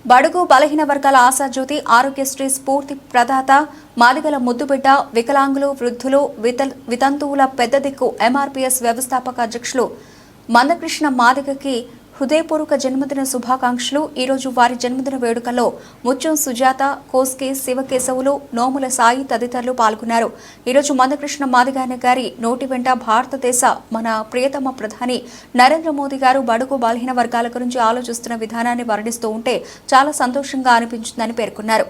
బడుగు బలహీన వర్గాల ఆశాజ్యోతి ఆరోగ్యశ్రీ స్ఫూర్తి ప్రదాత మాదిగల ముద్దుబిడ్డ వికలాంగులు వృద్ధులు వితంతువుల పెద్ద దిక్కు ఎంఆర్పీఎస్ వ్యవస్థాపక అధ్యక్షులు మందకృష్ణ మాదిగకి హృదయపూర్వక జన్మదిన శుభాకాంక్షలు. ఈరోజు వారి జన్మదిన వేడుకల్లో ముత్యం సుజాత, కోస్కే శివకేశవులు, నోముల సాయి తదితరులు పాల్గొన్నారు. ఈరోజు మందకృష్ణ మాదిగ గారి నోటి వెంట భారతదేశ మన ప్రియతమ ప్రధాని నరేంద్ర మోదీ గారు బడుగు బలహీన వర్గాల గురించి ఆలోచిస్తున్న విధానాన్ని వర్ణిస్తూ ఉంటే చాలా సంతోషంగా అనిపించిందని పేర్కొన్నారు.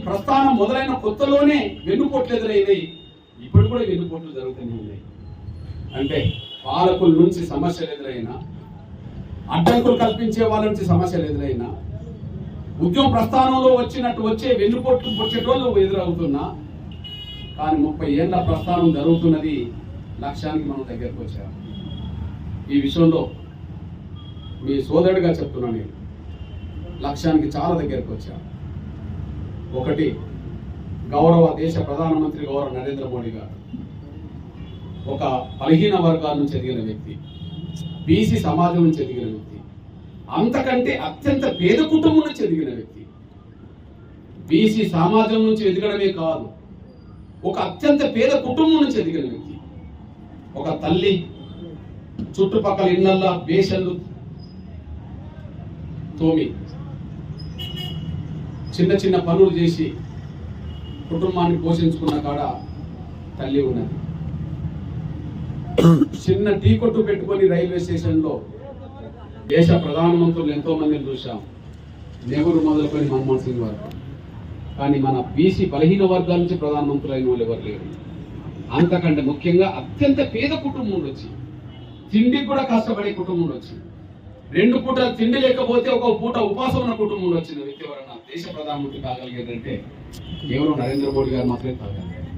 ప్రస్థానం మొదలైన కొత్తలోనే వెన్నుపోట్లు ఎదురైనాయి, ఇప్పుడు కూడా వెన్నుపోట్లు జరుగుతూనే ఉన్నాయి. అంటే పాలకుల నుంచి సమస్యలు ఎదురైనా, అడ్డంకులు కల్పించే వాళ్ళ నుంచి సమస్యలు ఎదురైనా, ఉద్యమ ప్రస్థానంలో వచ్చే వెన్నుపోట్లు పొచ్చేటోళ్ళు ఎదురవుతున్నా, కానీ 30 ఏళ్ల ప్రస్థానం జరుగుతున్నది లక్ష్యానికి మనం దగ్గరకు వచ్చాం. ఈ విషయంలో మీ సోదరుడిగా చెప్తున్నా, నేను లక్ష్యానికి చాలా దగ్గరకు వచ్చాను. ఒకటి, గౌరవ దేశ ప్రధానమంత్రి గౌరవ నరేంద్ర మోడీ గారు ఒక బలహీన వర్గాల నుంచి ఎదిగిన వ్యక్తి, బీసీ సమాజం నుంచి ఎదిగిన వ్యక్తి, అంతకంటే అత్యంత పేద కుటుంబం నుంచి ఎదిగిన వ్యక్తి. బీసీ సమాజం నుంచి ఎదగడమే కాదు, ఒక అత్యంత పేద కుటుంబం నుంచి ఎదిగిన వ్యక్తి. ఒక తల్లి చుట్టుపక్కల ఇళ్లల్లా బేషన్లు తోమి చిన్న చిన్న పనులు చేసి కుటుంబాన్ని పోషించుకున్న కాడ తల్లి ఉన్నది. చిన్న టీ కొట్టు పెట్టుకొని రైల్వే స్టేషన్లో దేశ ప్రధానమంత్రులు ఎంతో మందిని చూసాం, నెహ్రూ మొదలుకొని మన్మోహన్ సింగ్ వరకు. కానీ మన బీసీ బలహీన వర్గాల నుంచి ప్రధానమంత్రులు అయిన వాళ్ళు ఎవరు లేరు. అంతకంటే ముఖ్యంగా అత్యంత పేద కుటుంబం వచ్చి, తిండి కూడా కష్టపడే కుటుంబం వచ్చి, 2 పూటలు తిండి లేకపోతే ఒక పూట ఉపాసం ఉన్న కుటుంబంలో వచ్చిన వ్యక్తి ఎవరన్నా దేశ ప్రధానమంత్రి కాగలిగేదంటే కేవలం నరేంద్ర మోడీ గారు మాత్రమే కాగలిగారు.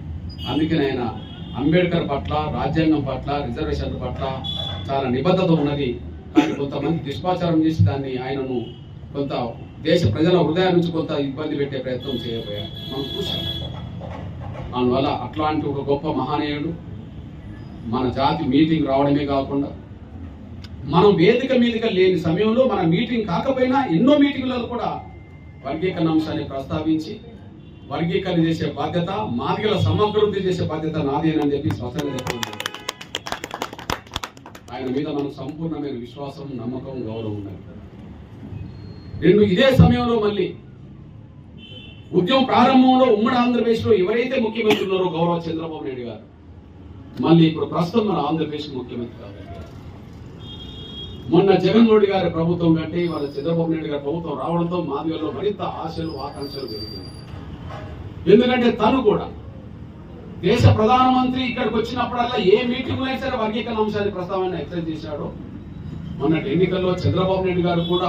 అందుకని ఆయన అంబేద్కర్ పట్ల, రాజ్యాంగం పట్ల, రిజర్వేషన్ల పట్ల చాలా నిబద్ధత ఉన్నది. కానీ కొంతమంది దుష్పాచారం చేసి దాన్ని ఆయనను కొంత దేశ ప్రజల హృదయాల నుంచి కొంత ఇబ్బంది పెట్టే ప్రయత్నం చేయబోయారు, మనం చూసాం. అందువల్ల అట్లాంటి ఒక గొప్ప మహానీయుడు మన జాతి మీటింగ్ రావడమే కాకుండా, మనం వేదిక మీదుగా లేని సమయంలో మన మీటింగ్ కాకపోయినా ఎన్నో మీటింగ్లలో కూడా వర్గీకరణ అంశాన్ని ప్రస్తావించి వర్గీకరణ చేసే బాధ్యత, మాదిగల సమగ్రవృద్ధి చేసే బాధ్యత నాది అని చెప్పి స్పష్టంగా చెప్పారు. ఆయన మీద మనకు సంపూర్ణమైన విశ్వాసం, నమ్మకం, గౌరవం ఉన్నది. 2, ఇదే సమయంలో మళ్ళీ ఉద్యమం ప్రారంభంలో ఉమ్మడి ఆంధ్రప్రదేశ్లో ఎవరైతే ముఖ్యమంత్రి ఉన్నారో గౌరవ చంద్రబాబు నాయుడు గారు, మళ్ళీ ఇప్పుడు ప్రస్తుతం మన ఆంధ్రప్రదేశ్ ముఖ్యమంత్రి కాబట్టి, మొన్న జగన్మోహన్ రెడ్డి గారి ప్రభుత్వం కంటే వాళ్ళ చంద్రబాబు నాయుడు గారి ప్రభుత్వం రావడంతో మాదిగల్లో మరింత ఆశలు, ఆకాంక్షలు పెరిగింది. ఎందుకంటే తను కూడా దేశ ప్రధానమంత్రి ఇక్కడికి వచ్చినప్పుడల్లా ఏ మీటింగ్ అయినా సరే వర్గీకరణ అంశాన్ని ప్రస్తావన ఎక్సైజ్ చేశాడో, మొన్నటి ఎన్నికల్లో చంద్రబాబు నాయుడు గారు కూడా